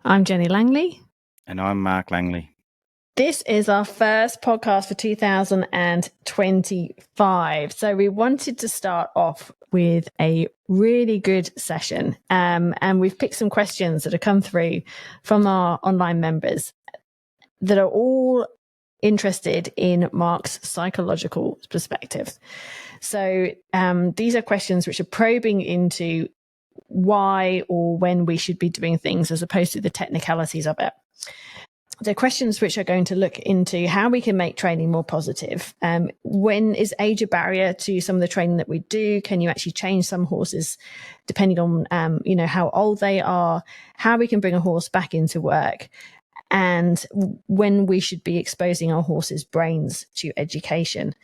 I'm Jenny Langley. And I'm Mark Langley. This is our first podcast for 2025. So we wanted to start off with a really good session. And we've picked some questions that have come through from our online members that are all interested in Mark's psychological perspective. So these are questions which are probing into why or when we should be doing things as opposed to the technicalities of it. They're questions which are going to look into how we can make training more positive. When is age a barrier to some of the training that we do? Can you actually change some horses depending on, how old they are? How we can bring a horse back into work? And when we should be exposing our horses' brains to education.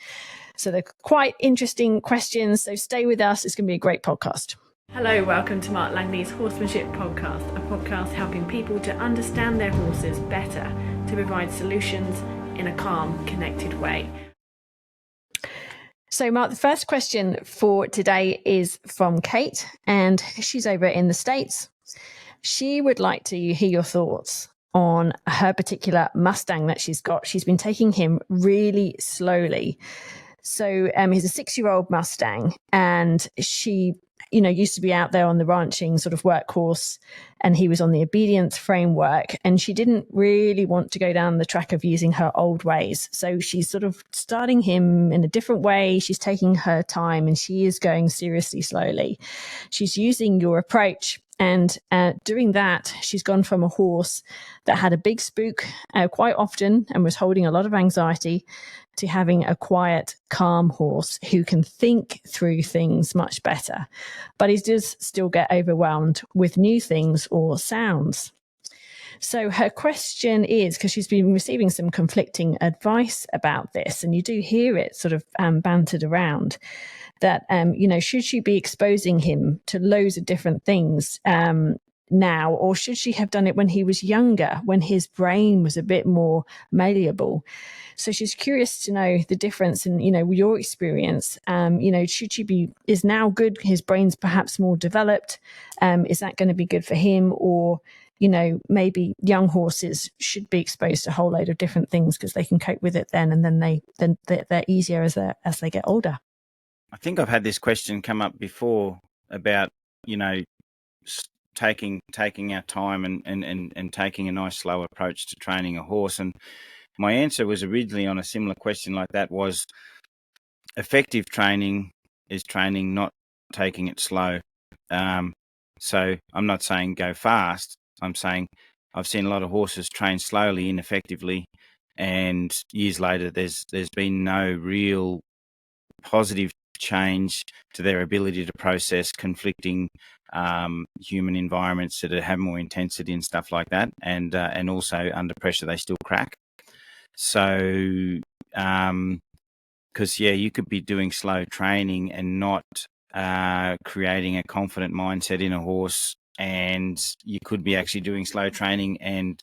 So they're quite interesting questions. So stay with us. It's going to be a great podcast. Hello, welcome to Mark Langley's Horsemanship podcast, a podcast helping people to understand their horses better, to provide solutions in a calm, connected way. So, Mark, the first question for today is from Kate, and she's over in the States. She would like to hear your thoughts on her particular Mustang that she's got. She's been taking him really slowly. So he's a 6-year-old Mustang, and she used to be out there on the ranching sort of workhorse, and he was on the obedience framework, and she didn't really want to go down the track of using her old ways. So she's sort of starting him in a different way. She's taking her time, and she is going seriously slowly. She's using your approach. And doing that, she's gone from a horse that had a big spook quite often and was holding a lot of anxiety to having a quiet, calm horse who can think through things much better. But he does still get overwhelmed with new things or sounds. So her question is, because she's been receiving some conflicting advice about this, and you do hear it sort of bantered around, that, should she be exposing him to loads of different things now, or should she have done it when he was younger, when his brain was a bit more malleable? So she's curious to know the difference in, your experience. Should she be, is now good, his brain's perhaps more developed? Is that going to be good for him? Or, maybe young horses should be exposed to a whole load of different things because they can cope with it then, and then they're easier as they get older. I think I've had this question come up before about, taking our time and taking a nice slow approach to training a horse. And my answer was originally on a similar question like that was effective training is training, not taking it slow. So I'm not saying go fast. I'm saying I've seen a lot of horses train slowly, ineffectively, and years later there's been no real positive change to their ability to process conflicting human environments that have more intensity and stuff like that, and also under pressure they still crack. So because you could be doing slow training and not creating a confident mindset in a horse, and you could be actually doing slow training and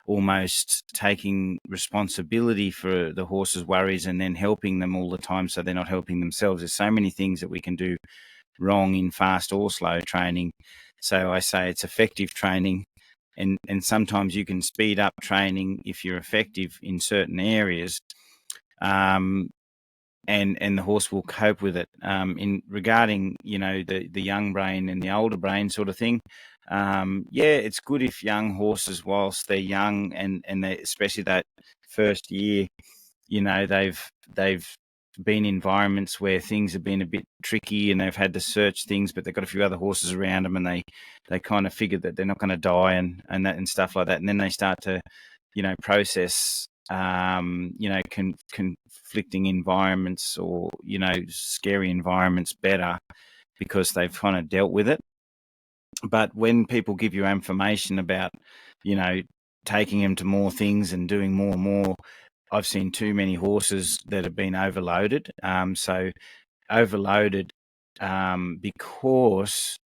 almost taking responsibility for the horse's worries and then helping them all the time so they're not helping themselves. There's so many things that we can do wrong in fast or slow training. So I say it's effective training, and sometimes you can speed up training if you're effective in certain areas, and the horse will cope with it. In regarding the young brain and the older brain sort of thing, it's good if young horses, whilst they're young and they, especially that first year, they've been in environments where things have been a bit tricky and they've had to search things, but they've got a few other horses around them, and they kind of figured that they're not going to die and that and stuff like that, and then they start to process conflicting environments or scary environments better because they've kind of dealt with it. But when people give you information about taking them to more things and doing more and more, I've seen too many horses that have been overloaded. So overloaded because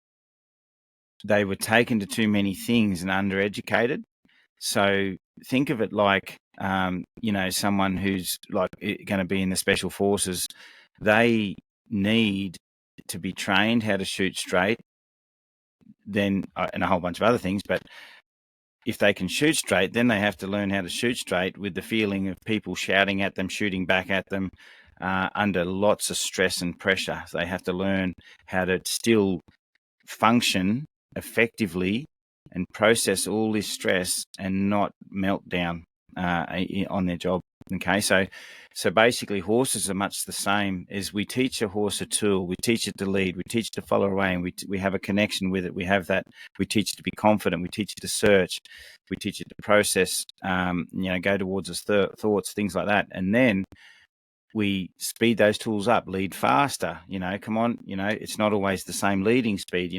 they were taken to too many things and undereducated. So think of it like, someone who's like going to be in the special forces. They need to be trained how to shoot straight, then and a whole bunch of other things, but if they can shoot straight, then they have to learn how to shoot straight with the feeling of people shouting at them, shooting back at them, under lots of stress and pressure. So they have to learn how to still function effectively and process all this stress and not melt down on their job. Okay, so basically horses are much the same as we teach a horse a tool. We teach it to lead, we teach it to follow away, and we have a connection with it. We have that. We teach it to be confident, we teach it to search, we teach it to process, go towards its thoughts, things like that. And then we speed those tools up, lead faster, come on, it's not always the same leading speed,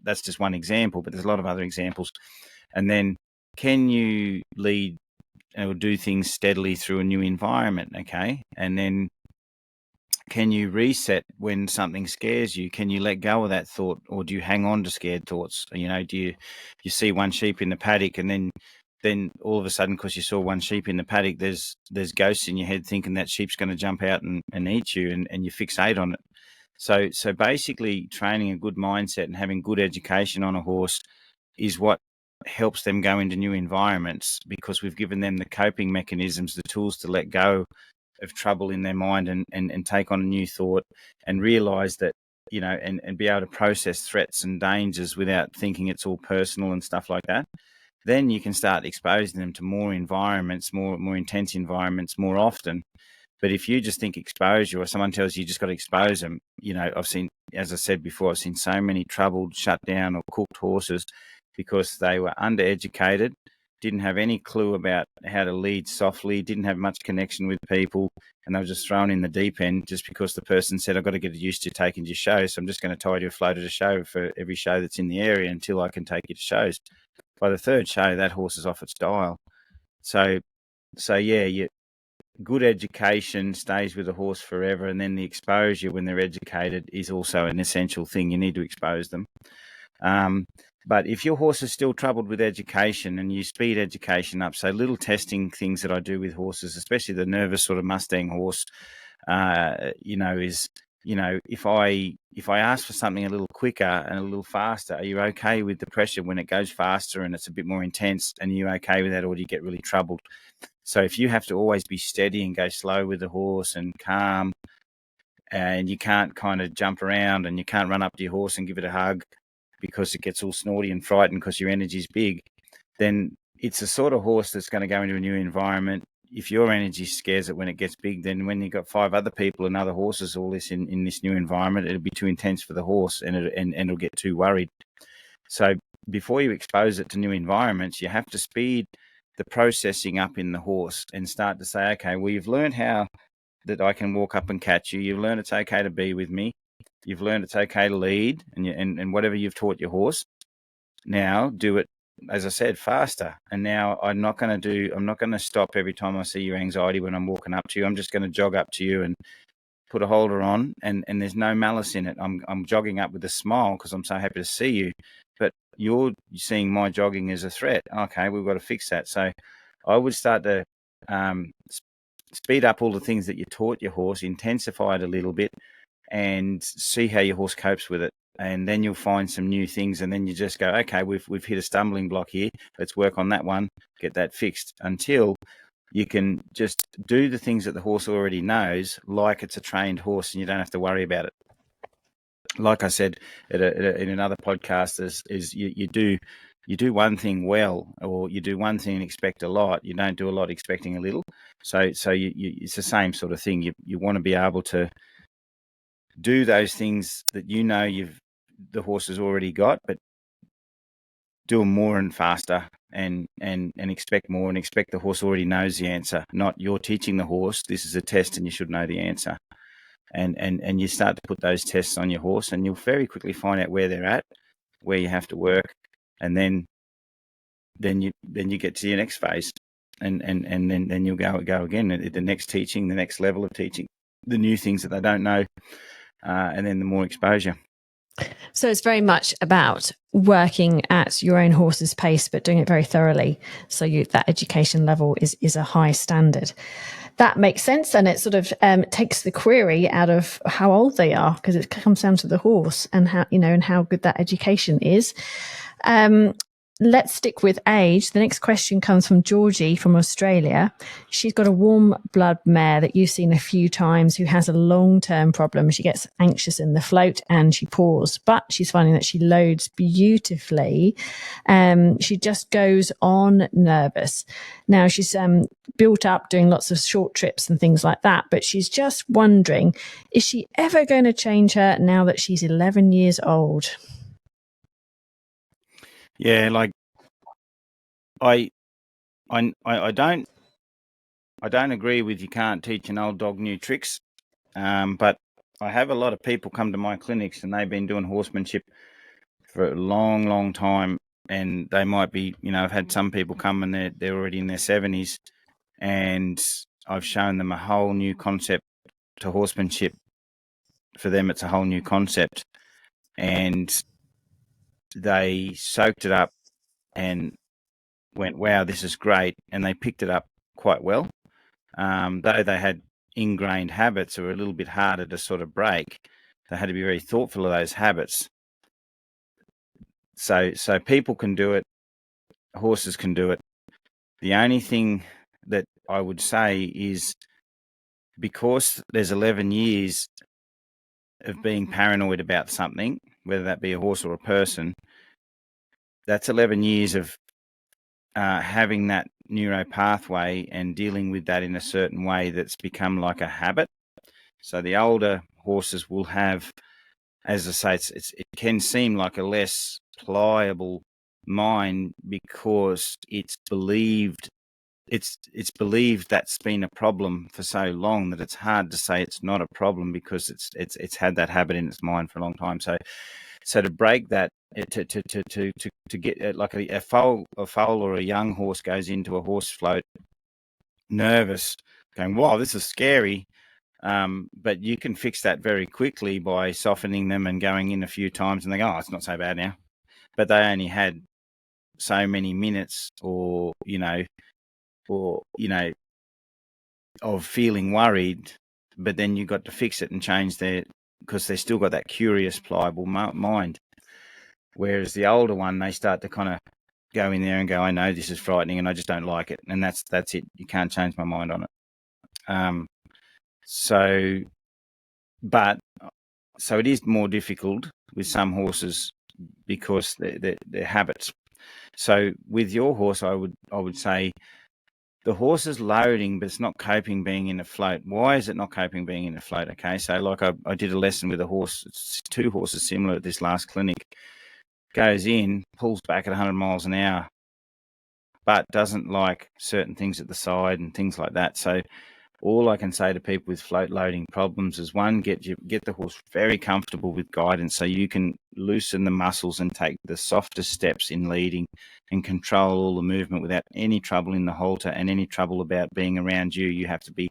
that's just one example, but there's a lot of other examples. And then can you lead or do things steadily through a new environment? Okay. And then can you reset when something scares you? Can you let go of that thought, or do you hang on to scared thoughts? Do you see one sheep in the paddock, and then all of a sudden, because you saw one sheep in the paddock, there's ghosts in your head thinking that sheep's going to jump out and eat you, and you fixate on it. So basically, training a good mindset and having good education on a horse is what helps them go into new environments, because we've given them the coping mechanisms, the tools to let go of trouble in their mind and take on a new thought and realize that, and be able to process threats and dangers without thinking it's all personal and stuff like that. Then you can start exposing them to more environments, more intense environments more often. But if you just think exposure, or someone tells you just got to expose them, I've seen, as I said before, I've seen so many troubled, shut down or cooked horses because they were undereducated, didn't have any clue about how to lead softly, didn't have much connection with people, and they were just thrown in the deep end just because the person said, I've got to get used to taking you to shows, so I'm just going to tie you to a float at a show for every show that's in the area until I can take you to shows. By the third show, that horse is off its dial. So yeah, good education stays with a horse forever, and then the exposure when they're educated is also an essential thing. You need to expose them. But if your horse is still troubled with education and you speed education up, so little testing things that I do with horses, especially the nervous sort of Mustang horse, is, if I ask for something a little quicker and a little faster, are you okay with the pressure when it goes faster and it's a bit more intense? And are you okay with that, or do you get really troubled? So if you have to always be steady and go slow with the horse and calm, and you can't kind of jump around and you can't run up to your horse and give it a hug because it gets all snorty and frightened because your energy's big, then it's the sort of horse that's going to go into a new environment. If your energy scares it when it gets big, then when you've got 5 other people and other horses all this in this new environment, it'll be too intense for the horse and it'll get too worried. So before you expose it to new environments, you have to speed the processing up in the horse and start to say, okay, well, you've learned how that I can walk up and catch you. You've learned it's okay to be with me. You've learned it's okay to lead, and whatever you've taught your horse, now do it, as I said, faster. And now I'm not going to stop every time I see your anxiety when I'm walking up to you. I'm just going to jog up to you and put a holder on, and there's no malice in it. I'm jogging up with a smile because I'm so happy to see you. But you're seeing my jogging as a threat. Okay, we've got to fix that. So I would start to speed up all the things that you taught your horse, intensify it a little bit, and see how your horse copes with it. And then you'll find some new things, and then you just go, okay, we've hit a stumbling block here. Let's work on that one, get that fixed, until you can just do the things that the horse already knows, like it's a trained horse, and you don't have to worry about it. Like I said in another podcast, is you do one thing well, or you do one thing and expect a lot. You don't do a lot expecting a little. So it's the same sort of thing. You want to be able to do those things that the horse has already got, but do them more and faster, and expect more, and expect the horse already knows the answer. Not you're teaching the horse, this is a test and you should know the answer. And you start to put those tests on your horse, and you'll very quickly find out where they're at, where you have to work, and then you get to your next phase, and then you'll go again at the next teaching, the next level of teaching, the new things that they don't know, and then the more exposure. So it's very much about working at your own horse's pace, but doing it very thoroughly. So that education level is a high standard. That makes sense. And it sort of takes the query out of how old they are, because it comes down to the horse and how, and how good that education is. let's stick with age. The next question comes from Georgie from Australia. She's got a warm blood mare that you've seen a few times who has a long-term problem. She gets anxious in the float and she paws, but she's finding that she loads beautifully. She just goes on nervous. Now she's built up doing lots of short trips and things like that, but she's just wondering, is she ever going to change her now that she's 11 years old? Yeah, like I don't agree with you can't teach an old dog new tricks. But I have a lot of people come to my clinics and they've been doing horsemanship for a long, long time, and they might be, I've had some people come and they're already in their 70s, and I've shown them a whole new concept to horsemanship. For them, it's a whole new concept, and they soaked it up and went, wow, this is great, and they picked it up quite well. Though they had ingrained habits that were a little bit harder to sort of break, they had to be very thoughtful of those habits. So people can do it, horses can do it. The only thing that I would say is, because there's 11 years of being paranoid about something, whether that be a horse or a person, that's 11 years of having that neuro pathway and dealing with that in a certain way that's become like a habit. So the older horses will have, as I say, it can seem like a less pliable mind, because it's believed that's been a problem for so long that it's hard to say it's not a problem, because it's had that habit in its mind for a long time. So to break that, to get like a foal or a young horse goes into a horse float nervous, going, wow, this is scary. But you can fix that very quickly by softening them and going in a few times, and they go, oh, it's not so bad now. But they only had so many minutes of feeling worried, but then you got to fix it and change because they still got that curious, pliable mind. Whereas the older one, they start to kind of go in there and go, I know this is frightening and I just don't like it. And that's it. You can't change my mind on it. So it is more difficult with some horses because they're habits. So with your horse, I would say the horse is loading, but it's not coping being in a float. Why is it not coping being in a float? Okay, so like I did a lesson with a horse, it's two horses similar at this last clinic, goes in, pulls back at 100 miles an hour, but doesn't like certain things at the side and things like that. So all I can say to people with float loading problems is, one, get the horse very comfortable with guidance so you can loosen the muscles and take the softest steps in leading and control all the movement without any trouble in the halter and any trouble about being around you. You have to be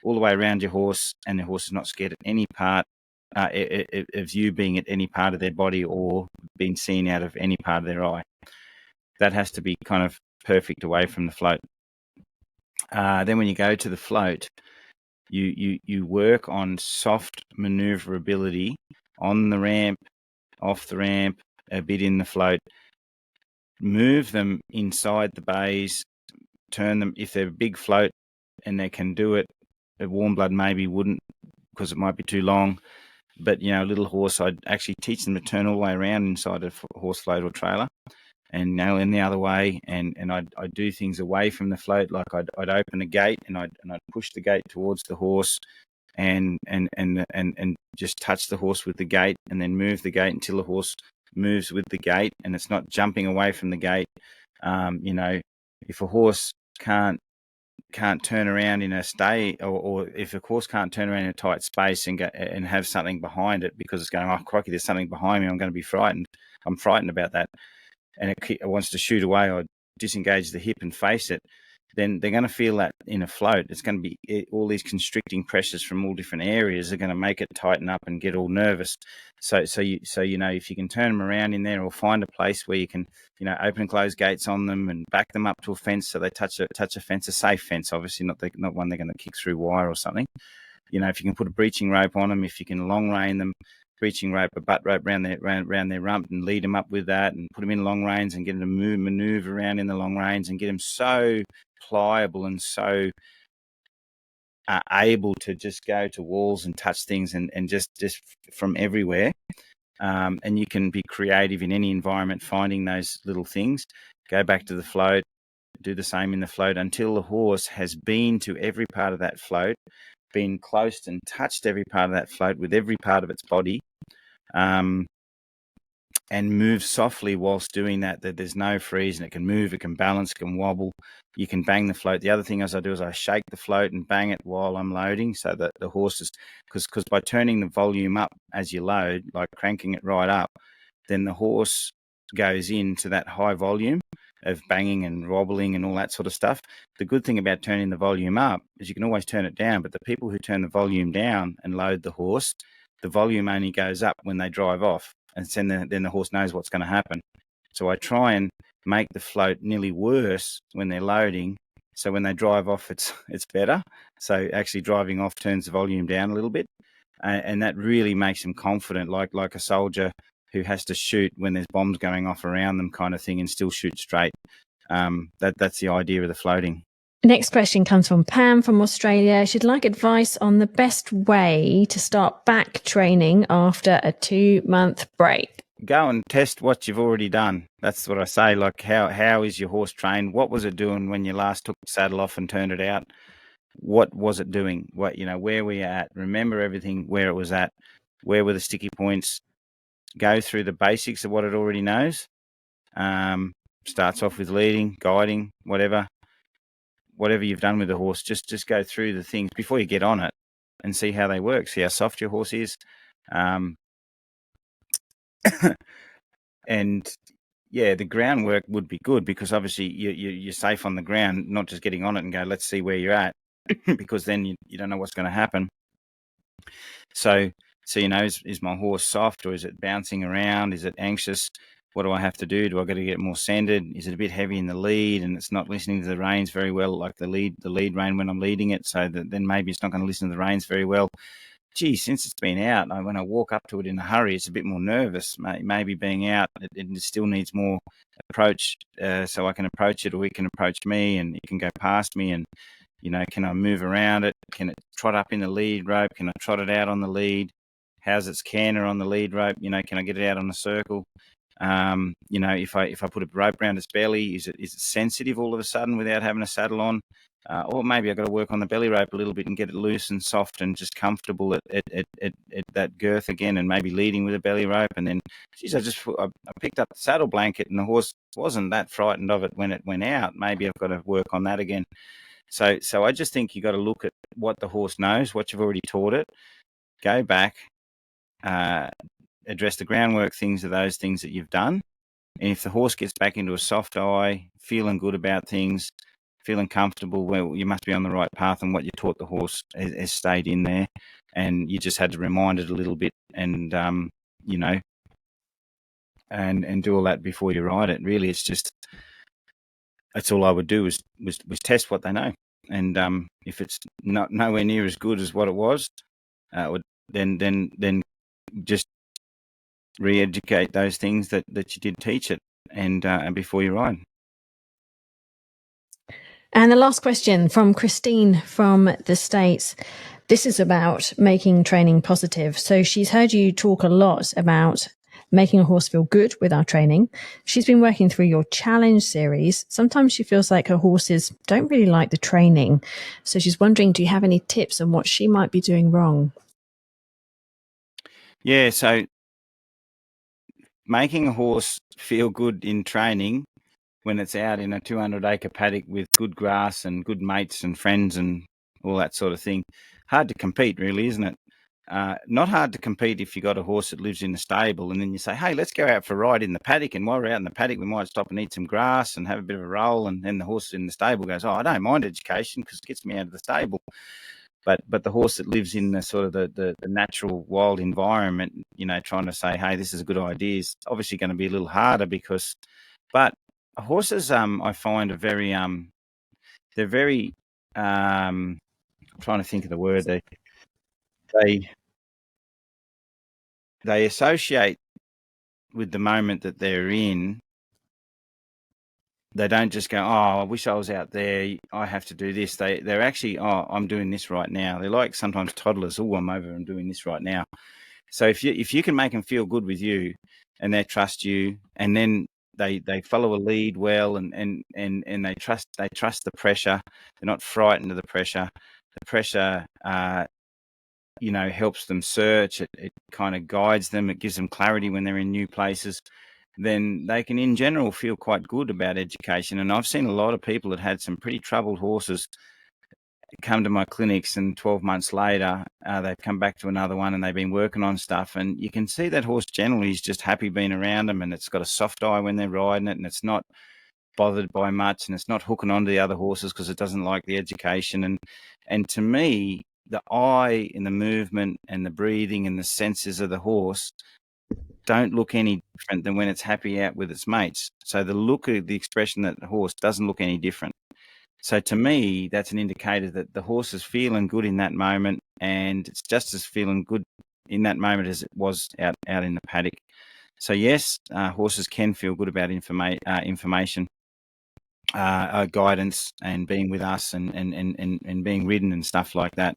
all the way around your horse, and the horse is not scared at any part of you being at any part of their body or being seen out of any part of their eye. That has to be kind of perfect away from the float. Then when you go to the float, you work on soft maneuverability on the ramp, off the ramp, a bit in the float. Move them inside the bays, turn them, if they're a big float and they can do it, a warm blood maybe wouldn't, because it might be too long. But, a little horse, I'd actually teach them to turn all the way around inside a horse float or trailer, and in the other way, and I'd do things away from the float, like I'd open a gate and I'd push the gate towards the horse, and just touch the horse with the gate, and then move the gate until the horse moves with the gate, and it's not jumping away from the gate. If a horse can't turn around in a stay, or if a horse can't turn around in a tight space and have something behind it because it's going, oh crikey, there's something behind me, I'm going to be frightened. I'm frightened about that, and it wants to shoot away or disengage the hip and face it, then they're going to feel that in a float. It's going to be all these constricting pressures from all different areas are going to make it tighten up and get all nervous. So if you can turn them around in there, or find a place where you can, open and close gates on them and back them up to a fence so they touch a fence, a safe fence, obviously not one they're going to kick through wire or something. If you can put a breaching rope on them, if you can long rein them, breeching rope, a butt rope around their rump, and lead them up with that, and put them in long reins and get them to maneuver around in the long reins, and get them so pliable and so able to just go to walls and touch things and just from everywhere. And you can be creative in any environment, finding those little things. Go back to the float, do the same in the float until the horse has been to every part of that float, been close and touched every part of that float with every part of its body, and move softly whilst doing that there's no freeze, and it can move, it can balance, it can wobble. You can bang the float. The other thing as I do is I shake the float and bang it while I'm loading, so that the horse is, because by turning the volume up as you load, like cranking it right up, then the horse goes into that high volume of banging and wobbling and all that sort of stuff. The good thing about turning the volume up is you can always turn it down, but the people who turn the volume down and load the horse, the volume only goes up when they drive off, and then the horse knows what's going to happen. So I try and make the float nearly worse when they're loading, so when they drive off, it's better. So actually driving off turns the volume down a little bit, and that really makes them confident, like a soldier who has to shoot when there's bombs going off around them, kind of thing, and still shoot straight. That's the idea of the floating. Next question comes from Pam from Australia. She'd like advice on the best way to start back training after a 2-month break. Go and test what you've already done. That's what I say. Like, how is your horse trained? What was it doing when you last took the saddle off and turned it out? What was it doing? Where were you at? Remember everything where it was at. Where were the sticky points? Go through the basics of what it already knows. Starts off with leading, guiding, whatever you've done with the horse. Just go through the things before you get on it and see how they work. See how soft your horse is. And yeah, the groundwork would be good, because obviously you're safe on the ground, not just getting on it and go, let's see where you're at, because then you don't know what's going to happen. So is my horse soft, or is it bouncing around? Is it anxious? What do I have to do? Do I got to get more sanded? Is it a bit heavy in the lead and it's not listening to the reins very well, like the lead rein when I'm leading it? So then maybe it's not going to listen to the reins very well. Gee, since it's been out, when I walk up to it in a hurry, it's a bit more nervous. Maybe being out, it still needs more approach, so I can approach it, or it can approach me, and it can go past me. And can I move around it? Can it trot up in the lead rope? Can I trot it out on the lead? How's its canter on the lead rope? Can I get it out on the circle? If I put a rope around its belly, is it sensitive all of a sudden without having a saddle on? Or maybe I've got to work on the belly rope a little bit and get it loose and soft and just comfortable at that girth again, and maybe leading with a belly rope. And then, geez, I picked up the saddle blanket and the horse wasn't that frightened of it when it went out. Maybe I've got to work on that again. So I just think you got to look at what the horse knows, what you've already taught it, go back, address the groundwork things of those things that you've done. And if the horse gets back into a soft eye, feeling good about things, feeling comfortable, well, you must be on the right path, and what you taught the horse has stayed in there, and you just had to remind it a little bit, and and do all that before you ride it. Really, that's all I would do was test what they know, and if it's not nowhere near as good as what it was, then just re-educate those things that you did teach it, and before you ride. And the last question from Christine from the States. This is about making training positive. So she's heard you talk a lot about making a horse feel good with our training. She's been working through your challenge series. Sometimes she feels like her horses don't really like the training. So she's wondering, do you have any tips on what she might be doing wrong? Yeah, so making a horse feel good in training when it's out in a 200-acre paddock with good grass and good mates and friends and all that sort of thing. Hard to compete, really, isn't it? Not hard to compete if you got a horse that lives in the stable, and then you say, hey, let's go out for a ride in the paddock, and while we're out in the paddock, we might stop and eat some grass and have a bit of a roll, and then the horse in the stable goes, oh, I don't mind education because it gets me out of the stable. But the horse that lives in the sort of the natural wild environment, trying to say, hey, this is a good idea, is obviously going to be a little harder, but horses, I find, are very, they're very, I'm trying to think of the word, they associate with the moment that they're in. They don't just go, oh, I wish I was out there. I have to do this. They're actually, oh, I'm doing this right now. They're like sometimes toddlers. Oh, I'm over and doing this right now. So if you can make them feel good with you, and they trust you, and then they follow a lead well, and they trust the pressure. They're not frightened of the pressure. The pressure, helps them search. It kind of guides them. It gives them clarity when they're in new places. Then they can, in general, feel quite good about education. And I've seen a lot of people that had some pretty troubled horses come to my clinics, and 12 months later, they've come back to another one, and they've been working on stuff. And you can see that horse generally is just happy being around them, and it's got a soft eye when they're riding it, and it's not bothered by much, and it's not hooking onto the other horses because it doesn't like the education. And to me, the eye and the movement and the breathing and the senses of the horse don't look any different than when it's happy out with its mates. So the look of the expression that the horse doesn't look any different. So to me, that's an indicator that the horse is feeling good in that moment, and it's just as feeling good in that moment as it was out in the paddock. So yes, horses can feel good about information, guidance, and being with us, and being ridden and stuff like that.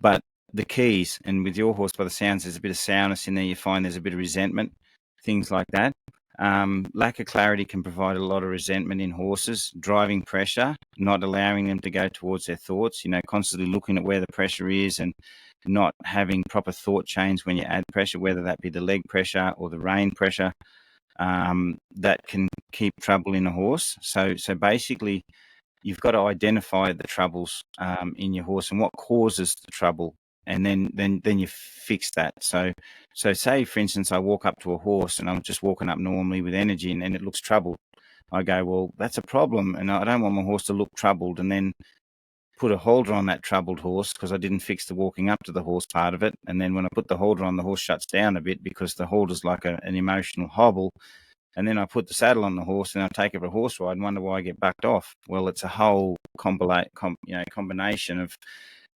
But the keys, and with your horse, by the sounds, there's a bit of sourness in there. You find there's a bit of resentment, things like that. Lack of clarity can provide a lot of resentment in horses. Driving pressure, not allowing them to go towards their thoughts, constantly looking at where the pressure is, and not having proper thought chains when you add pressure, whether that be the leg pressure or the rein pressure, that can keep trouble in a horse. So basically, you've got to identify the troubles in your horse and what causes the trouble, and then you fix that. So say, for instance, I walk up to a horse and I'm just walking up normally with energy, and it looks troubled. I go, well, that's a problem, and I don't want my horse to look troubled, and then put a holder on that troubled horse because I didn't fix the walking up to the horse part of it. And then when I put the holder on, the horse shuts down a bit because the holder's like an emotional hobble. And then I put the saddle on the horse, and I take it for a horse ride and wonder why I get bucked off. Well, it's a whole combination of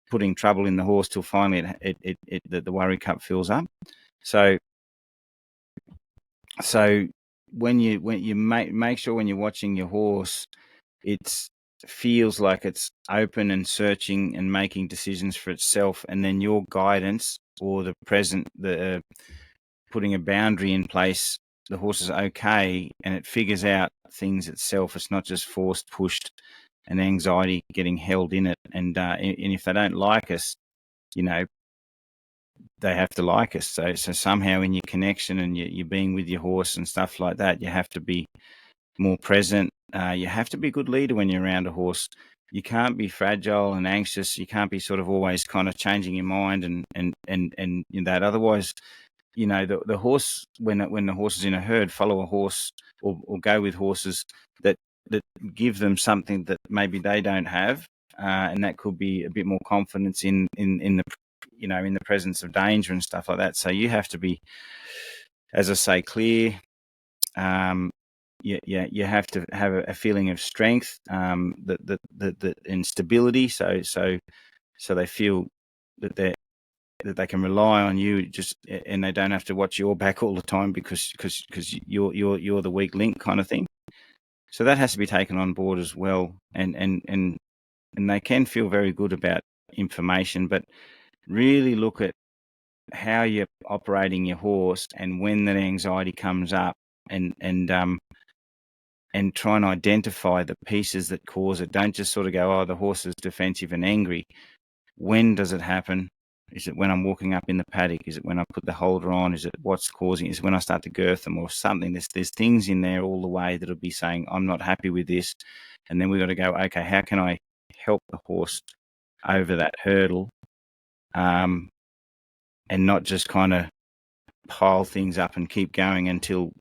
putting trouble in the horse till finally the worry cup fills up. So when you make sure when you're watching your horse, it feels like it's open and searching and making decisions for itself, and then your guidance or the putting a boundary in place, the horse is okay, and it figures out things itself. It's not just forced, pushed, and anxiety getting held in it. And if they don't like us, they have to like us. So somehow in your connection and you're being with your horse and stuff like that, you have to be more present. You have to be a good leader when you're around a horse. You can't be fragile and anxious. You can't be sort of always kind of changing your mind and that. Otherwise, the horse, when the horse is in a herd, follow a horse or go with horses that give them something that maybe they don't have, and that could be a bit more confidence in the in the presence of danger and stuff like that. So you have to be, as I say, clear. You have to have a feeling of strength, that and stability. So they feel that they can rely on you, and they don't have to watch your back all the time because you're the weak link kind of thing. So that has to be taken on board as well, and they can feel very good about information, but really look at how you're operating your horse and when that anxiety comes up, and try and identify the pieces that cause it. Don't just sort of go, oh, the horse is defensive and angry. When does it happen? Is it when I'm walking up in the paddock? Is it when I put the holder on? Is it what's causing it? Is it when I start to girth them or something? There's things in there all the way that'll be saying, I'm not happy with this. And then we've got to go, okay, how can I help the horse over that hurdle? And not just kind of pile things up and keep going until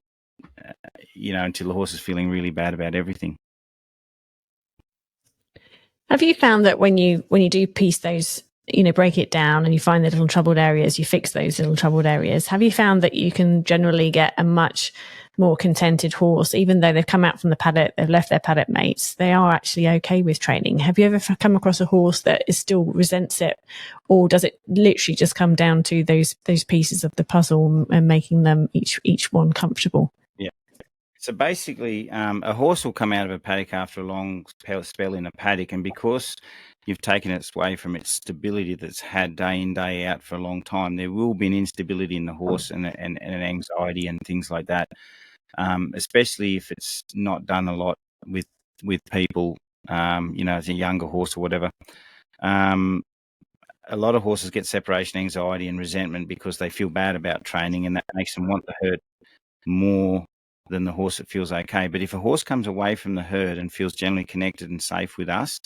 the horse is feeling really bad about everything. Have you found that when you do piece those, break it down and you find the little troubled areas, you fix those little troubled areas, have you found that you can generally get a much more contented horse, even though they've come out from the paddock, they've left their paddock mates, they are actually okay with training. Have you ever come across a horse that still resents it, or does it literally just come down to those pieces of the puzzle and making them each one comfortable? Yeah. So basically, a horse will come out of a paddock after a long spell in a paddock, and because you've taken it away from its stability that's had day in, day out for a long time, there will be an instability in the horse and an anxiety and things like that, especially if it's not done a lot with people, as a younger horse or whatever. A lot of horses get separation anxiety and resentment because they feel bad about training, and that makes them want the herd more than the horse that feels okay. But if a horse comes away from the herd and feels generally connected and safe with us,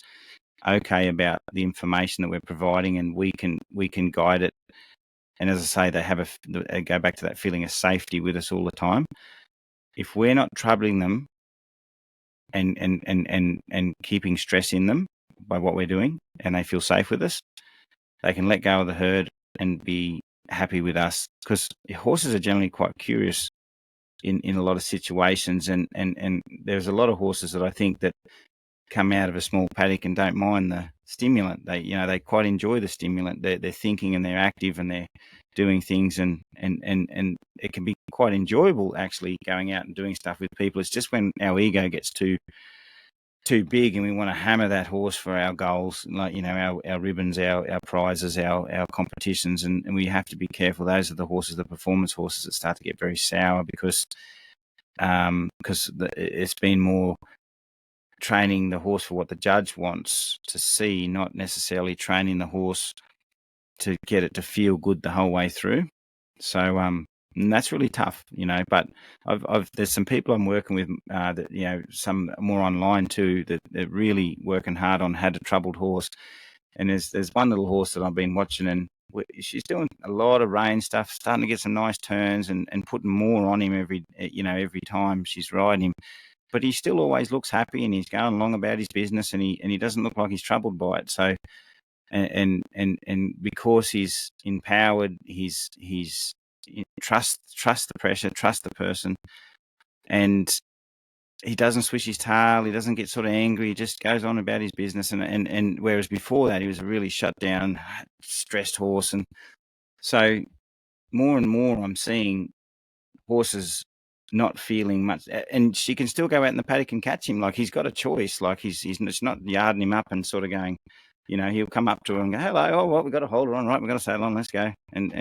okay about the information that we're providing, and we can guide it. And as I say, they go back to that feeling of safety with us all the time. If we're not troubling them and keeping stress in them by what we're doing, and they feel safe with us, they can let go of the herd and be happy with us, because horses are generally quite curious in a lot of situations, and there's a lot of horses that I think that come out of a small paddock and don't mind the stimulant. They quite enjoy the stimulant. They're thinking and they're active and they're doing things, and it can be quite enjoyable actually going out and doing stuff with people. It's just when our ego gets too big and we want to hammer that horse for our goals, like our ribbons, our prizes, our competitions, and we have to be careful. Those are the horses, the performance horses, that start to get very sour because it's been more training the horse for what the judge wants to see, not necessarily training the horse to get it to feel good the whole way through. So and that's really tough, but there's some people I'm working with that, some more online too, that they're really working hard on had a troubled horse. And there's one little horse that I've been watching, and she's doing a lot of rein stuff, starting to get some nice turns and putting more on him every time she's riding him. But he still always looks happy, and he's going along about his business, and he doesn't look like he's troubled by it. So, and because he's empowered, he's trust the pressure, trust the person, and he doesn't switch his tail. He doesn't get sort of angry. He just goes on about his business. And whereas before that, he was a really shut down, stressed horse. And so more and more I'm seeing horses not feeling much, and she can still go out in the paddock and catch him. Like, he's got a choice. Like, he's not yarding him up and sort of going, he'll come up to her and go, hello, oh, well, we've got to hold her on, right? We've got to sail on, let's go. And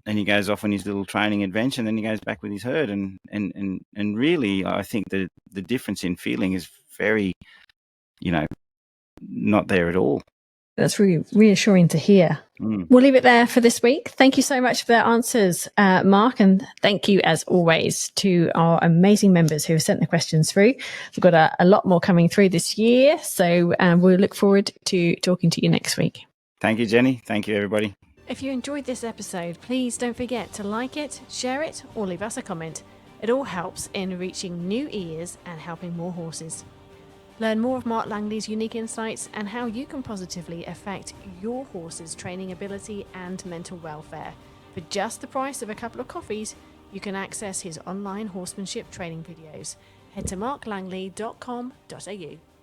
he goes off on his little training adventure, and then he goes back with his herd. And really, I think the difference in feeling is very, not there at all. That's really reassuring to hear. We'll leave it there for this week. Thank you so much for their answers, Mark. And thank you, as always, to our amazing members who have sent the questions through. We've got a lot more coming through this year. So we'll look forward to talking to you next week. Thank you, Jenny. Thank you, everybody. If you enjoyed this episode, please don't forget to like it, share it, or leave us a comment. It all helps in reaching new ears and helping more horses. Learn more of Mark Langley's unique insights and how you can positively affect your horse's training ability and mental welfare. For just the price of a couple of coffees, you can access his online horsemanship training videos. Head to marklangley.com.au.